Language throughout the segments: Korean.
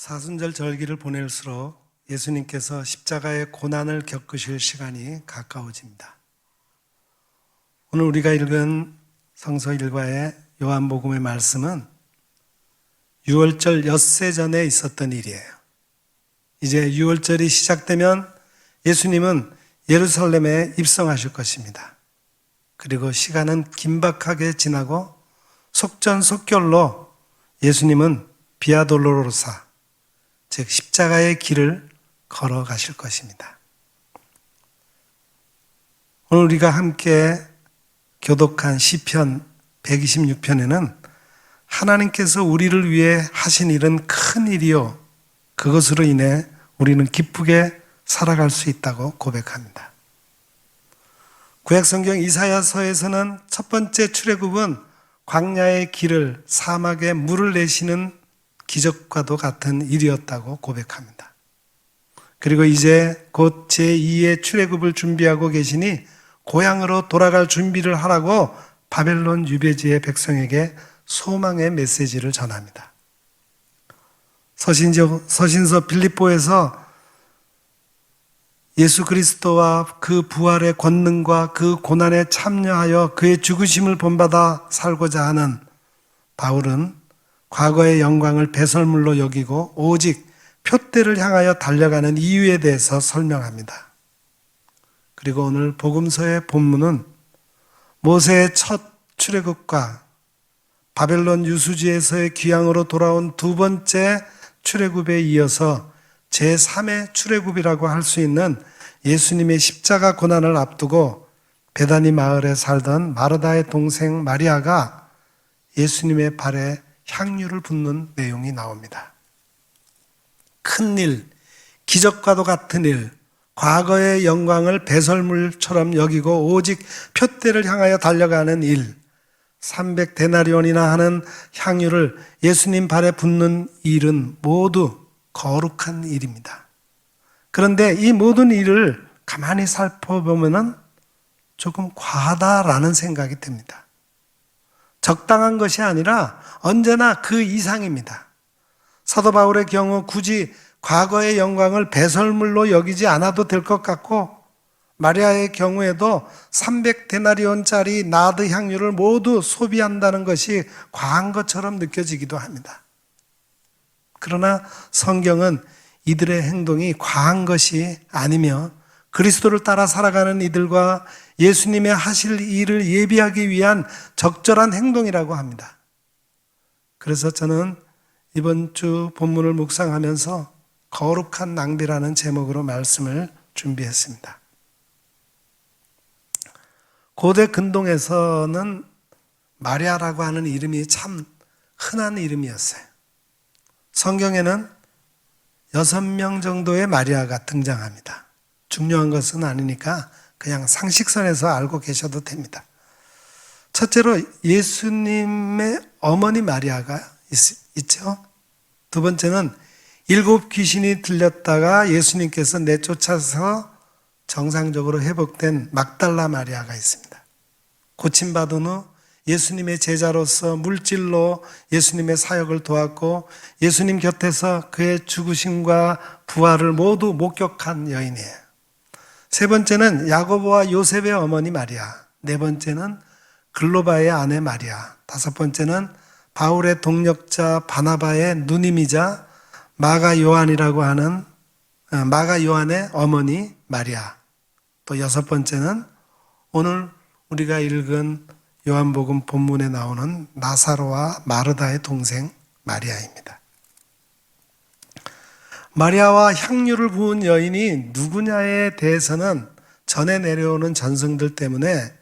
사순절 절기를 보낼수록 예수님께서 십자가의 고난을 겪으실 시간이 가까워집니다. 오늘 우리가 읽은 성서 일과의 요한복음의 말씀은 유월절 엿새 전에 있었던 일이에요. 이제 유월절이 시작되면 예수님은 예루살렘에 입성하실 것입니다. 그리고 시간은 긴박하게 지나고 속전속결로 예수님은 비아 돌로로사, 즉 십자가의 길을 걸어가실 것입니다. 오늘 우리가 함께 교독한 시편 126편에는 하나님께서 우리를 위해 하신 일은 큰 일이요, 그것으로 인해 우리는 기쁘게 살아갈 수 있다고 고백합니다. 구약성경 이사야서에서는 첫 번째 출애굽은 광야의 길을, 사막에 물을 내시는 기적과도 같은 일이었다고 고백합니다. 그리고 이제 곧 제2의 출애굽을 준비하고 계시니 고향으로 돌아갈 준비를 하라고 바벨론 유배지의 백성에게 소망의 메시지를 전합니다. 서신서 빌립보에서 예수 그리스도와 그 부활의 권능과 그 고난에 참여하여 그의 죽으심을 본받아 살고자 하는 바울은 과거의 영광을 배설물로 여기고 오직 표대를 향하여 달려가는 이유에 대해서 설명합니다. 그리고 오늘 복음서의 본문은 모세의 첫 출애굽과 바벨론 유수지에서의 귀향으로 돌아온 두 번째 출애굽에 이어서 제3의 출애굽이라고 할 수 있는 예수님의 십자가 고난을 앞두고 베다니 마을에 살던 마르다의 동생 마리아가 예수님의 발에 향유를 붓는 내용이 나옵니다. 큰일, 기적과도 같은 일, 과거의 영광을 배설물처럼 여기고 오직 표대를 향하여 달려가는 일, 300데나리온이나 하는 향유를 예수님 발에 붓는 일은 모두 거룩한 일입니다. 그런데 이 모든 일을 가만히 살펴보면 조금 과하다라는 생각이 듭니다. 적당한 것이 아니라 언제나 그 이상입니다. 사도 바울의 경우 굳이 과거의 영광을 배설물로 여기지 않아도 될 것 같고, 마리아의 경우에도 300데나리온짜리 나드 향유를 모두 소비한다는 것이 과한 것처럼 느껴지기도 합니다. 그러나 성경은 이들의 행동이 과한 것이 아니며 그리스도를 따라 살아가는 이들과 예수님의 하실 일을 예비하기 위한 적절한 행동이라고 합니다. 그래서 저는 이번 주 본문을 묵상하면서 거룩한 낭비라는 제목으로 말씀을 준비했습니다. 고대 근동에서는 마리아라고 하는 이름이 참 흔한 이름이었어요. 성경에는 6명 정도의 마리아가 등장합니다. 중요한 것은 아니니까 그냥 상식선에서 알고 계셔도 됩니다. 첫째로 예수님의 어머니 마리아가 있죠. 두 번째는 7 귀신이 들렸다가 예수님께서 내쫓아서 정상적으로 회복된 막달라 마리아가 있습니다. 고침받은 후 예수님의 제자로서 물질로 예수님의 사역을 도왔고 예수님 곁에서 그의 죽으심과 부활을 모두 목격한 여인이에요. 세 번째는 야고보와 요셉의 어머니 마리아, 네 번째는 글로바의 아내 마리아, 다섯 번째는 바울의 동력자 바나바의 누님이자 마가 요한의 어머니 마리아, 또 여섯 번째는 오늘 우리가 읽은 요한복음 본문에 나오는 나사로와 마르다의 동생 마리아입니다. 마리아와 향유를 부은 여인이 누구냐에 대해서는 전에 내려오는 전승들 때문에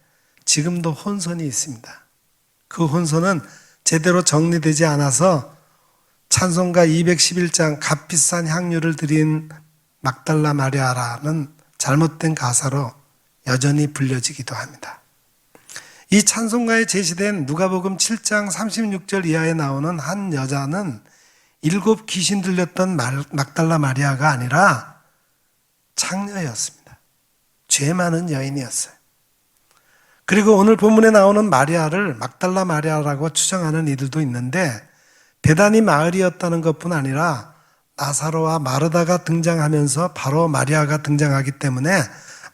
지금도 혼선이 있습니다. 그 혼선은 제대로 정리되지 않아서 찬송가 211장 값비싼 향유를 드린 막달라 마리아라는 잘못된 가사로 여전히 불려지기도 합니다. 이 찬송가에 제시된 누가복음 7장 36절 이하에 나오는 한 여자는 7 귀신 들렸던 막달라 마리아가 아니라 창녀였습니다. 죄 많은 여인이었어요. 그리고 오늘 본문에 나오는 마리아를 막달라 마리아라고 추정하는 이들도 있는데 베다니 마을이었다는 것뿐 아니라 나사로와 마르다가 등장하면서 바로 마리아가 등장하기 때문에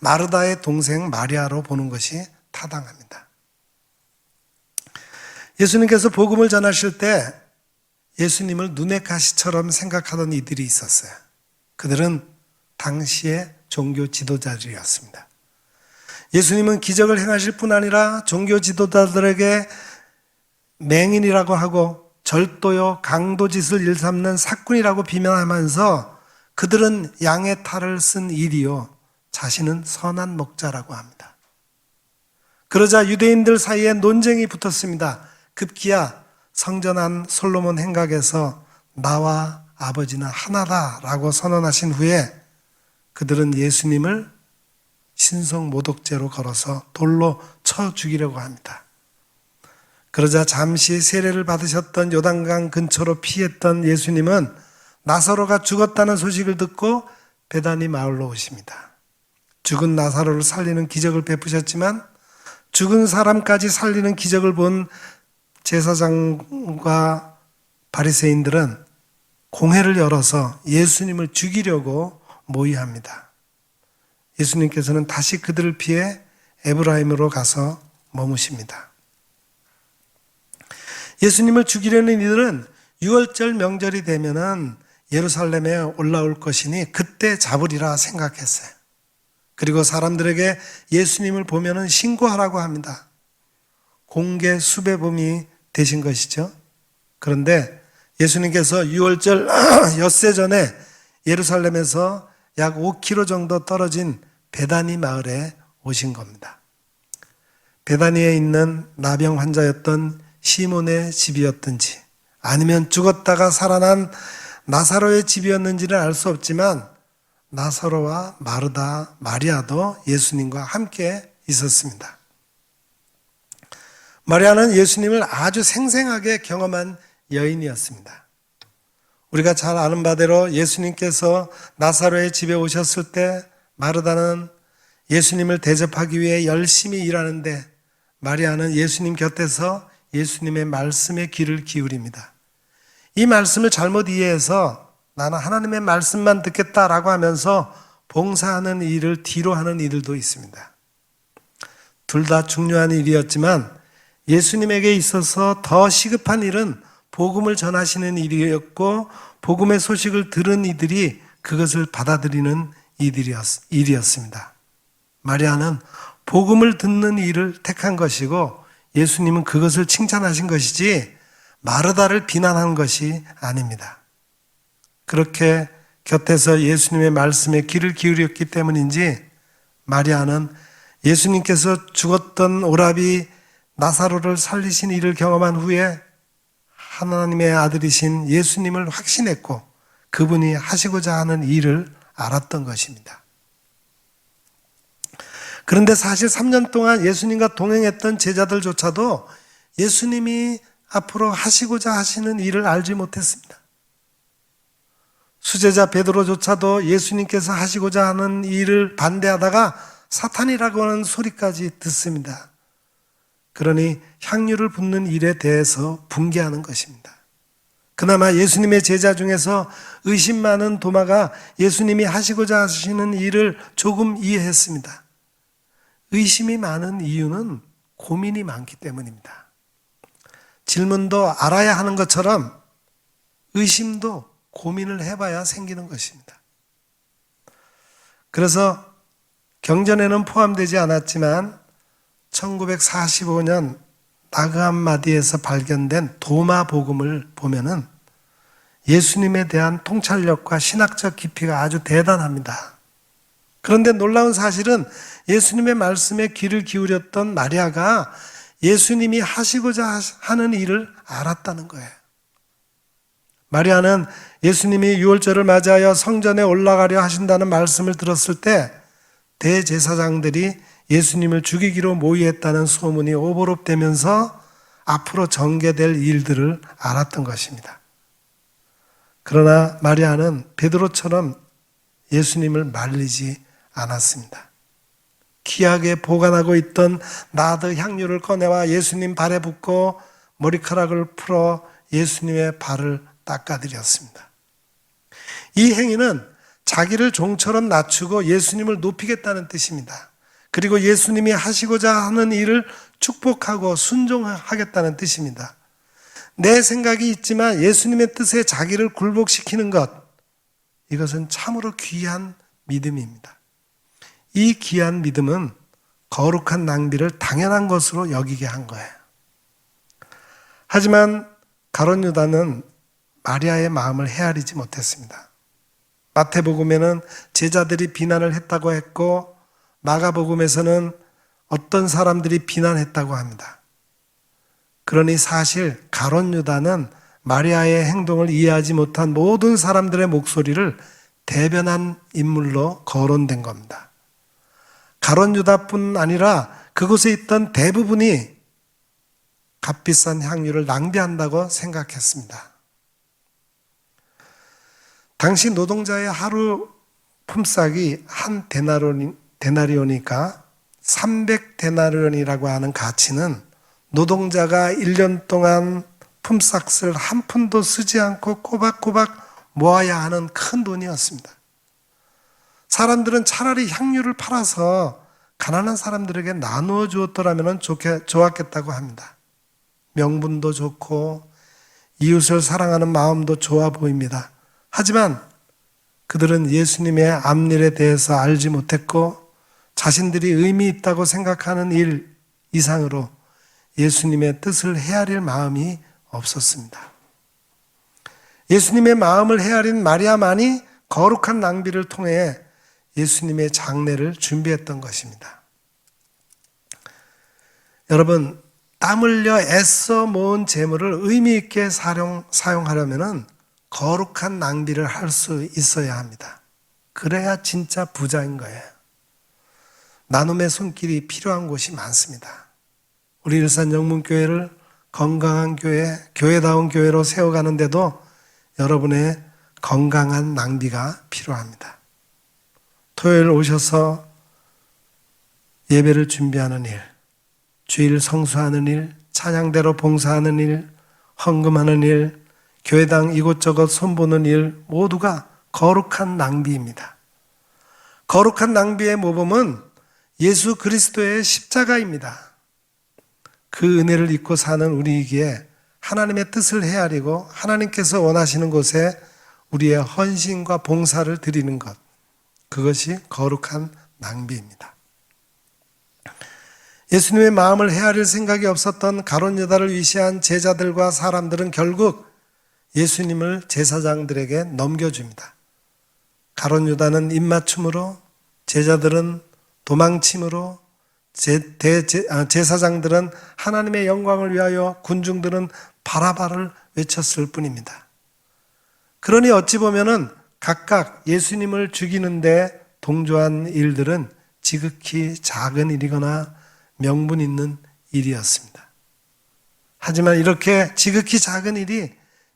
마르다의 동생 마리아로 보는 것이 타당합니다. 예수님께서 복음을 전하실 때 예수님을 눈의 가시처럼 생각하던 이들이 있었어요. 그들은 당시의 종교 지도자들이었습니다. 예수님은 기적을 행하실 뿐 아니라 종교 지도자들에게 맹인이라고 하고 절도요, 강도짓을 일삼는 사꾼이라고 비난하면서 그들은 양의 탈을 쓴 일이요, 자신은 선한 목자라고 합니다. 그러자 유대인들 사이에 논쟁이 붙었습니다. 급기야 성전 안 솔로몬 행각에서 나와 아버지는 하나다라고 선언하신 후에 그들은 예수님을 신성 모독죄로 걸어서 돌로 쳐 죽이려고 합니다. 그러자 잠시 세례를 받으셨던 요단강 근처로 피했던 예수님은 나사로가 죽었다는 소식을 듣고 베다니 마을로 오십니다. 죽은 나사로를 살리는 기적을 베푸셨지만 죽은 사람까지 살리는 기적을 본 제사장과 바리새인들은 공회를 열어서 예수님을 죽이려고 모의합니다. 예수님께서는 다시 그들을 피해 에브라임으로 가서 머무십니다. 예수님을 죽이려는 이들은 6월절 명절이 되면은 예루살렘에 올라올 것이니 그때 잡으리라 생각했어요. 그리고 사람들에게 예수님을 보면은 신고하라고 합니다. 공개 수배범이 되신 것이죠. 그런데 예수님께서 6월절 엿새 전에 예루살렘에서 약 5km 정도 떨어진 베다니 마을에 오신 겁니다. 베다니에 있는 나병 환자였던 시몬의 집이었든지 아니면 죽었다가 살아난 나사로의 집이었는지는 알 수 없지만 나사로와 마르다, 마리아도 예수님과 함께 있었습니다. 마리아는 예수님을 아주 생생하게 경험한 여인이었습니다. 우리가 잘 아는 바대로 예수님께서 나사로의 집에 오셨을 때 마르다는 예수님을 대접하기 위해 열심히 일하는데 마리아는 예수님 곁에서 예수님의 말씀에 귀를 기울입니다. 이 말씀을 잘못 이해해서 나는 하나님의 말씀만 듣겠다라고 하면서 봉사하는 일을 뒤로 하는 이들도 있습니다. 둘 다 중요한 일이었지만 예수님에게 있어서 더 시급한 일은 복음을 전하시는 일이었고 복음의 소식을 들은 이들이 그것을 받아들이는 일이었습니다. 마리아는 복음을 듣는 일을 택한 것이고 예수님은 그것을 칭찬하신 것이지 마르다를 비난한 것이 아닙니다. 그렇게 곁에서 예수님의 말씀에 귀를 기울였기 때문인지 마리아는 예수님께서 죽었던 오라비 나사로를 살리신 일을 경험한 후에 하나님의 아들이신 예수님을 확신했고 그분이 하시고자 하는 일을 알았던 것입니다. 그런데 사실 3년 동안 예수님과 동행했던 제자들조차도 예수님이 앞으로 하시고자 하시는 일을 알지 못했습니다. 수제자 베드로조차도 예수님께서 하시고자 하는 일을 반대하다가 사탄이라고 하는 소리까지 듣습니다. 그러니 향유를 붓는 일에 대해서 분개하는 것입니다. 그나마 예수님의 제자 중에서 의심 많은 도마가 예수님이 하시고자 하시는 일을 조금 이해했습니다. 의심이 많은 이유는 고민이 많기 때문입니다. 질문도 알아야 하는 것처럼 의심도 고민을 해봐야 생기는 것입니다. 그래서 경전에는 포함되지 않았지만 1945년 나그한마디에서 발견된 도마 복음을 보면은 예수님에 대한 통찰력과 신학적 깊이가 아주 대단합니다. 그런데 놀라운 사실은 예수님의 말씀에 귀를 기울였던 마리아가 예수님이 하시고자 하는 일을 알았다는 거예요. 마리아는 예수님이 유월절을 맞이하여 성전에 올라가려 하신다는 말씀을 들었을 때 대제사장들이 예수님을 죽이기로 모의했다는 소문이 오버롭되면서 앞으로 전개될 일들을 알았던 것입니다. 그러나 마리아는 베드로처럼 예수님을 말리지 않았습니다. 귀하게 보관하고 있던 나드 향유를 꺼내와 예수님 발에 붓고 머리카락을 풀어 예수님의 발을 닦아드렸습니다. 이 행위는 자기를 종처럼 낮추고 예수님을 높이겠다는 뜻입니다. 그리고 예수님이 하시고자 하는 일을 축복하고 순종하겠다는 뜻입니다. 내 생각이 있지만 예수님의 뜻에 자기를 굴복시키는 것, 이것은 참으로 귀한 믿음입니다. 이 귀한 믿음은 거룩한 낭비를 당연한 것으로 여기게 한 거예요. 하지만 가룟 유다는 마리아의 마음을 헤아리지 못했습니다. 마태복음에는 제자들이 비난을 했다고 했고 마가복음에서는 어떤 사람들이 비난했다고 합니다. 그러니 사실 가룟 유다는 마리아의 행동을 이해하지 못한 모든 사람들의 목소리를 대변한 인물로 거론된 겁니다. 가룟 유다뿐 아니라 그곳에 있던 대부분이 값비싼 향유를 낭비한다고 생각했습니다. 당시 노동자의 하루 품삯이 한 데나리온이니까 300데나리온이라고 하는 가치는 노동자가 1년 동안 품삯을 한 푼도 쓰지 않고 꼬박꼬박 모아야 하는 큰 돈이었습니다. 사람들은 차라리 향유를 팔아서 가난한 사람들에게 나누어 주었더라면 좋았겠다고 합니다. 명분도 좋고 이웃을 사랑하는 마음도 좋아 보입니다. 하지만 그들은 예수님의 앞일에 대해서 알지 못했고 자신들이 의미 있다고 생각하는 일 이상으로 예수님의 뜻을 헤아릴 마음이 없었습니다. 예수님의 마음을 헤아린 마리아만이 거룩한 낭비를 통해 예수님의 장례를 준비했던 것입니다. 여러분, 땀 흘려 애써 모은 재물을 의미 있게 사용하려면 거룩한 낭비를 할 수 있어야 합니다. 그래야 진짜 부자인 거예요. 나눔의 손길이 필요한 곳이 많습니다. 우리 일산 영문교회를 건강한 교회, 교회다운 교회로 세워가는데도 여러분의 건강한 낭비가 필요합니다. 토요일 오셔서 예배를 준비하는 일, 주일 성수하는 일, 찬양대로 봉사하는 일, 헌금하는 일, 교회당 이곳저곳 손보는 일 모두가 거룩한 낭비입니다. 거룩한 낭비의 모범은 예수 그리스도의 십자가입니다. 그 은혜를 잊고 사는 우리에게 하나님의 뜻을 헤아리고 하나님께서 원하시는 곳에 우리의 헌신과 봉사를 드리는 것, 그것이 거룩한 낭비입니다. 예수님의 마음을 헤아릴 생각이 없었던 가룟 유다를 위시한 제자들과 사람들은 결국 예수님을 제사장들에게 넘겨줍니다. 가룟 유다는 입맞춤으로, 제자들은 도망침으로, 제사장들은 하나님의 영광을 위하여, 군중들은 바라바를 외쳤을 뿐입니다. 그러니 어찌 보면은 각각 예수님을 죽이는데 동조한 일들은 지극히 작은 일이거나 명분 있는 일이었습니다. 하지만 이렇게 지극히 작은 일이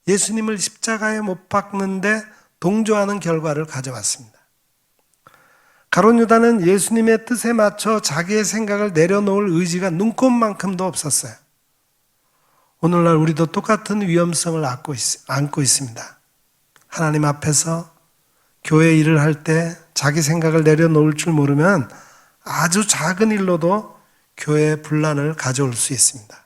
예수님을 십자가에 못 박는데 동조하는 결과를 가져왔습니다. 가룟 유다는 예수님의 뜻에 맞춰 자기의 생각을 내려놓을 의지가 눈꼽만큼도 없었어요. 오늘날 우리도 똑같은 위험성을 안고 있습니다. 하나님 앞에서 교회 일을 할 때 자기 생각을 내려놓을 줄 모르면 아주 작은 일로도 교회에 분란을 가져올 수 있습니다.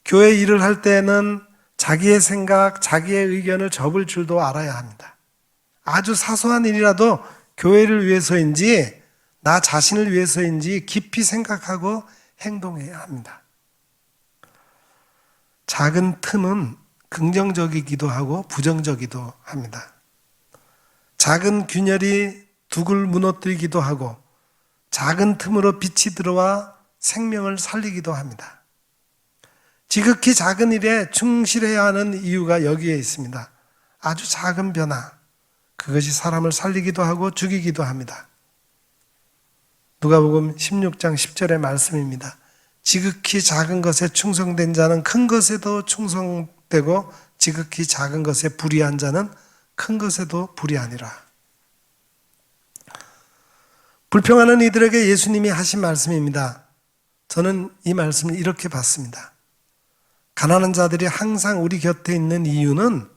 교회 일을 할 때는 자기의 생각, 자기의 의견을 접을 줄도 알아야 합니다. 아주 사소한 일이라도 교회를 위해서인지 나 자신을 위해서인지 깊이 생각하고 행동해야 합니다. 작은 틈은 긍정적이기도 하고 부정적이기도 합니다. 작은 균열이 둑을 무너뜨리기도 하고 작은 틈으로 빛이 들어와 생명을 살리기도 합니다. 지극히 작은 일에 충실해야 하는 이유가 여기에 있습니다. 아주 작은 변화, 그것이 사람을 살리기도 하고 죽이기도 합니다. 누가복음 16장 10절의 말씀입니다. 지극히 작은 것에 충성된 자는 큰 것에도 충성되고 지극히 작은 것에 불의한 자는 큰 것에도 불의하니라. 불평하는 이들에게 예수님이 하신 말씀입니다. 저는 이 말씀을 이렇게 봤습니다. 가난한 자들이 항상 우리 곁에 있는 이유는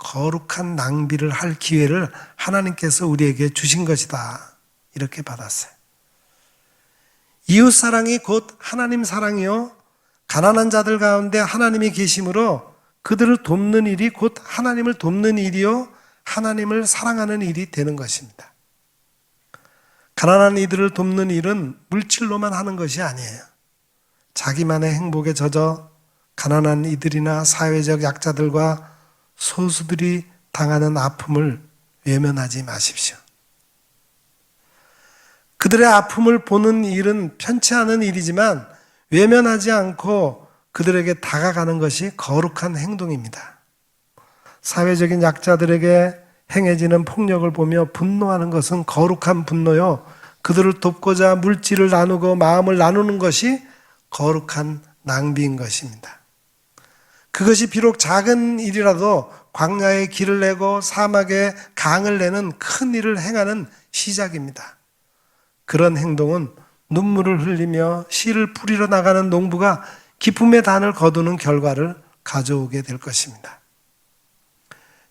거룩한 낭비를 할 기회를 하나님께서 우리에게 주신 것이다. 이렇게 받았어요. 이웃사랑이 곧 하나님 사랑이요, 가난한 자들 가운데 하나님이 계심으로 그들을 돕는 일이 곧 하나님을 돕는 일이요, 하나님을 사랑하는 일이 되는 것입니다. 가난한 이들을 돕는 일은 물질로만 하는 것이 아니에요. 자기만의 행복에 젖어 가난한 이들이나 사회적 약자들과 소수들이 당하는 아픔을 외면하지 마십시오. 그들의 아픔을 보는 일은 편치 않은 일이지만 외면하지 않고 그들에게 다가가는 것이 거룩한 행동입니다. 사회적인 약자들에게 행해지는 폭력을 보며 분노하는 것은 거룩한 분노요, 그들을 돕고자 물질을 나누고 마음을 나누는 것이 거룩한 낭비인 것입니다. 그것이 비록 작은 일이라도 광야에 길을 내고 사막에 강을 내는 큰 일을 행하는 시작입니다. 그런 행동은 눈물을 흘리며 씨를 뿌리러 나가는 농부가 기쁨의 단을 거두는 결과를 가져오게 될 것입니다.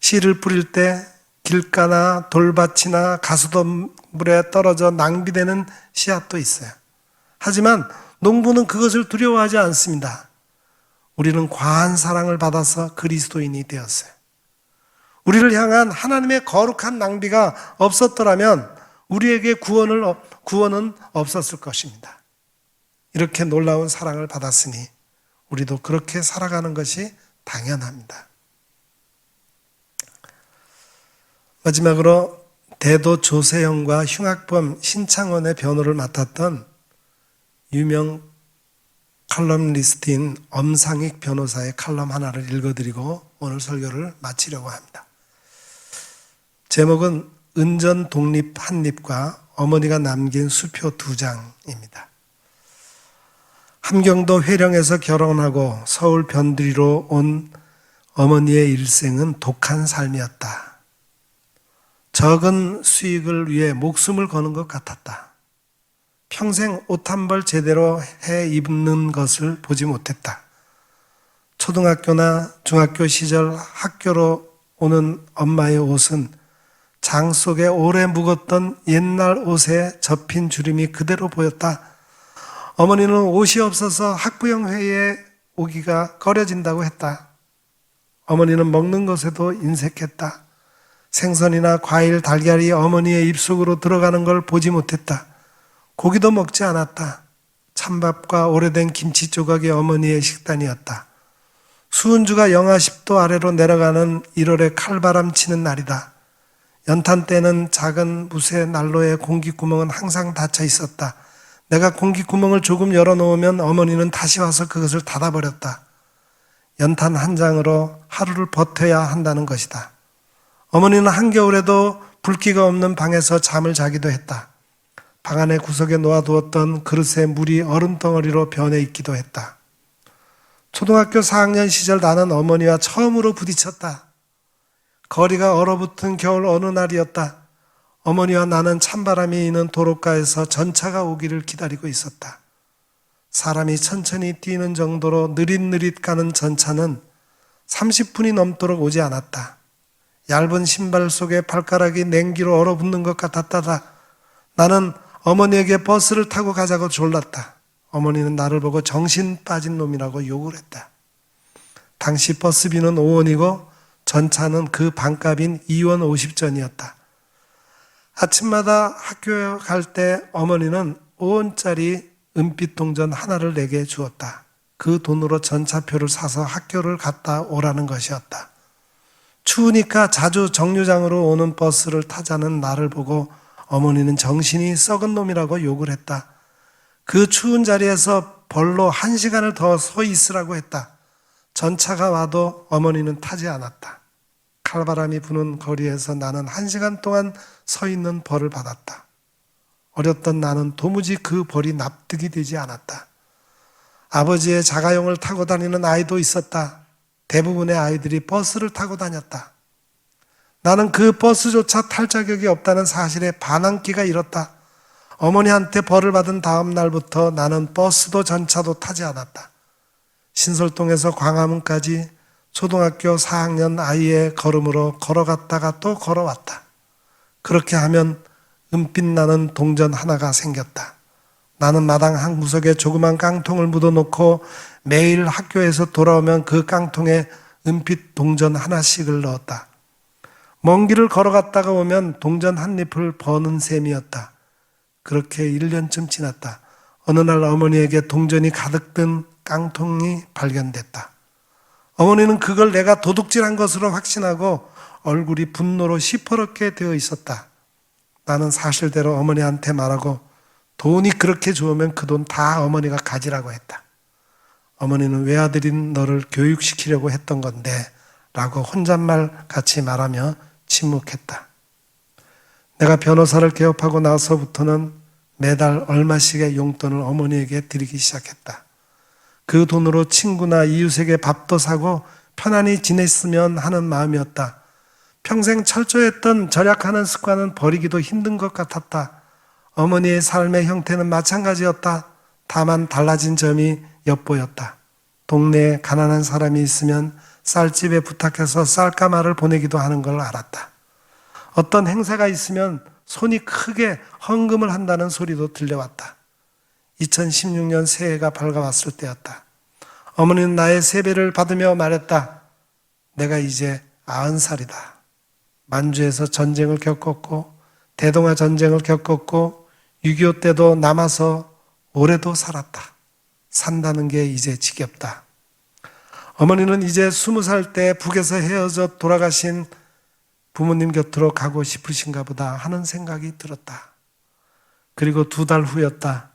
씨를 뿌릴 때 길가나 돌밭이나 가수돗물에 떨어져 낭비되는 씨앗도 있어요. 하지만 농부는 그것을 두려워하지 않습니다. 우리는 과한 사랑을 받아서 그리스도인이 되었어요. 우리를 향한 하나님의 거룩한 낭비가 없었더라면 우리에게 구원은 없었을 것입니다. 이렇게 놀라운 사랑을 받았으니 우리도 그렇게 살아가는 것이 당연합니다. 마지막으로 대도 조세영과 흉악범 신창원의 변호를 맡았던 유명 칼럼니스트인 엄상익 변호사의 칼럼 하나를 읽어드리고 오늘 설교를 마치려고 합니다. 제목은 은전 독립 한 잎과 어머니가 남긴 수표 2장입니다. 함경도 회령에서 결혼하고 서울 변두리로 온 어머니의 일생은 독한 삶이었다. 적은 수익을 위해 목숨을 거는 것 같았다. 평생 옷 한 벌 제대로 해 입는 것을 보지 못했다. 초등학교나 중학교 시절 학교로 오는 엄마의 옷은 장 속에 오래 묵었던 옛날 옷에 접힌 주름이 그대로 보였다. 어머니는 옷이 없어서 학부형 회의에 오기가 꺼려진다고 했다. 어머니는 먹는 것에도 인색했다. 생선이나 과일, 달걀이 어머니의 입속으로 들어가는 걸 보지 못했다. 고기도 먹지 않았다. 찬밥과 오래된 김치 조각이 어머니의 식단이었다. 수은주가 영하 10도 아래로 내려가는 1월에 칼바람 치는 날이다. 연탄 때는 작은 무쇠 난로의 공기구멍은 항상 닫혀 있었다. 내가 공기구멍을 조금 열어놓으면 어머니는 다시 와서 그것을 닫아버렸다. 연탄 한 장으로 하루를 버텨야 한다는 것이다. 어머니는 한겨울에도 불기가 없는 방에서 잠을 자기도 했다. 방 안의 구석에 놓아두었던 그릇에 물이 얼음덩어리로 변해 있기도 했다. 초등학교 4학년 시절 나는 어머니와 처음으로 부딪혔다. 거리가 얼어붙은 겨울 어느 날이었다. 어머니와 나는 찬바람이 있는 도로가에서 전차가 오기를 기다리고 있었다. 사람이 천천히 뛰는 정도로 느릿느릿 가는 전차는 30분이 넘도록 오지 않았다. 얇은 신발 속에 발가락이 냉기로 얼어붙는 것 같았다. 나는 어머니에게 버스를 타고 가자고 졸랐다. 어머니는 나를 보고 정신 빠진 놈이라고 욕을 했다. 당시 버스비는 5원이고 전차는 그 반값인 2원 50전이었다. 아침마다 학교에 갈 때 어머니는 5원짜리 은빛 동전 하나를 내게 주었다. 그 돈으로 전차표를 사서 학교를 갔다 오라는 것이었다. 추우니까 자주 정류장으로 오는 버스를 타자는 나를 보고 어머니는 정신이 썩은 놈이라고 욕을 했다. 그 추운 자리에서 벌로 1시간을 더 서 있으라고 했다. 전차가 와도 어머니는 타지 않았다. 칼바람이 부는 거리에서 나는 1시간 동안 서 있는 벌을 받았다. 어렸던 나는 도무지 그 벌이 납득이 되지 않았다. 아버지의 자가용을 타고 다니는 아이도 있었다. 대부분의 아이들이 버스를 타고 다녔다. 나는 그 버스조차 탈 자격이 없다는 사실에 반항기가 일었다. 어머니한테 벌을 받은 다음 날부터 나는 버스도 전차도 타지 않았다. 신설동에서 광화문까지 초등학교 4학년 아이의 걸음으로 걸어갔다가 또 걸어왔다. 그렇게 하면 은빛 나는 동전 하나가 생겼다. 나는 마당 한 구석에 조그만 깡통을 묻어놓고 매일 학교에서 돌아오면 그 깡통에 은빛 동전 하나씩을 넣었다. 먼 길을 걸어갔다가 오면 동전 한 잎을 버는 셈이었다. 그렇게 1년쯤 지났다. 어느 날 어머니에게 동전이 가득 든 깡통이 발견됐다. 어머니는 그걸 내가 도둑질한 것으로 확신하고 얼굴이 분노로 시퍼렇게 되어 있었다. 나는 사실대로 어머니한테 말하고 돈이 그렇게 좋으면 그 돈 다 어머니가 가지라고 했다. 어머니는 외아들인 너를 교육시키려고 했던 건데 라고 혼잣말 같이 말하며 침묵했다. 내가 변호사를 개업하고 나서부터는 매달 얼마씩의 용돈을 어머니에게 드리기 시작했다. 그 돈으로 친구나 이웃에게 밥도 사고 편안히 지냈으면 하는 마음이었다. 평생 철저했던 절약하는 습관은 버리기도 힘든 것 같았다. 어머니의 삶의 형태는 마찬가지였다. 다만 달라진 점이 엿보였다. 동네에 가난한 사람이 있으면 쌀집에 부탁해서 쌀가마를 보내기도 하는 걸 알았다. 어떤 행사가 있으면 손이 크게 헌금을 한다는 소리도 들려왔다. 2016년 새해가 밝아왔을 때였다. 어머니는 나의 세배를 받으며 말했다. 내가 이제 90살이다. 만주에서 전쟁을 겪었고 대동아 전쟁을 겪었고 6.25 때도 남아서 올해도 살았다. 산다는 게 이제 지겹다. 어머니는 이제 20살 때 북에서 헤어져 돌아가신 부모님 곁으로 가고 싶으신가 보다 하는 생각이 들었다. 그리고 2달 후였다.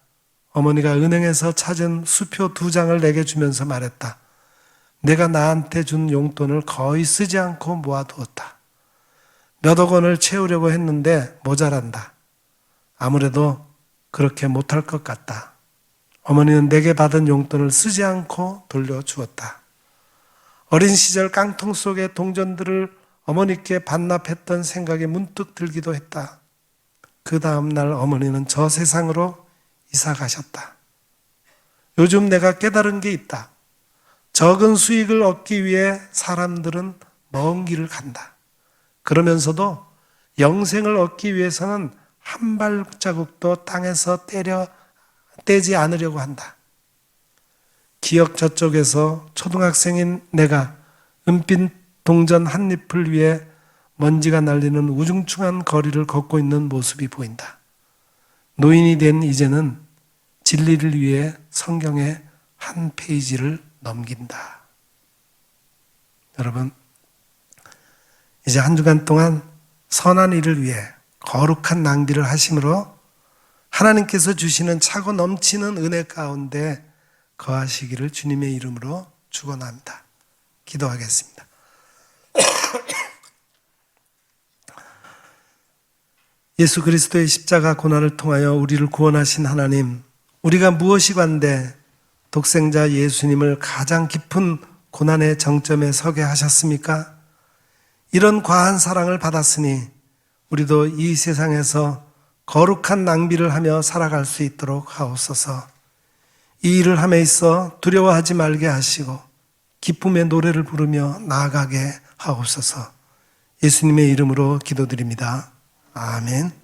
어머니가 은행에서 찾은 수표 2장을 내게 주면서 말했다. 내가 나한테 준 용돈을 거의 쓰지 않고 모아두었다. 몇억 원을 채우려고 했는데 모자란다. 아무래도 그렇게 못할 것 같다. 어머니는 내게 받은 용돈을 쓰지 않고 돌려주었다. 어린 시절 깡통 속의 동전들을 어머니께 반납했던 생각이 문득 들기도 했다. 그 다음 날 어머니는 저 세상으로 이사 가셨다. 요즘 내가 깨달은 게 있다. 적은 수익을 얻기 위해 사람들은 먼 길을 간다. 그러면서도 영생을 얻기 위해서는 한 발자국도 땅에서 떼지 않으려고 한다. 기억 저쪽에서 초등학생인 내가 은빛 동전 한 잎을 위해 먼지가 날리는 우중충한 거리를 걷고 있는 모습이 보인다. 노인이 된 이제는 진리를 위해 성경의 한 페이지를 넘긴다. 여러분, 이제 한 주간 동안 선한 일을 위해 거룩한 낭비를 하심으로 하나님께서 주시는 차고 넘치는 은혜 가운데 거하시기를 주님의 이름으로 축원합니다. 기도하겠습니다. 예수 그리스도의 십자가 고난을 통하여 우리를 구원하신 하나님, 우리가 무엇이 관대 독생자 예수님을 가장 깊은 고난의 정점에 서게 하셨습니까? 이런 과한 사랑을 받았으니 우리도 이 세상에서 거룩한 낭비를 하며 살아갈 수 있도록 하옵소서. 이 일을 함에 있어 두려워하지 말게 하시고 기쁨의 노래를 부르며 나아가게 하옵소서. 예수님의 이름으로 기도드립니다. 아멘.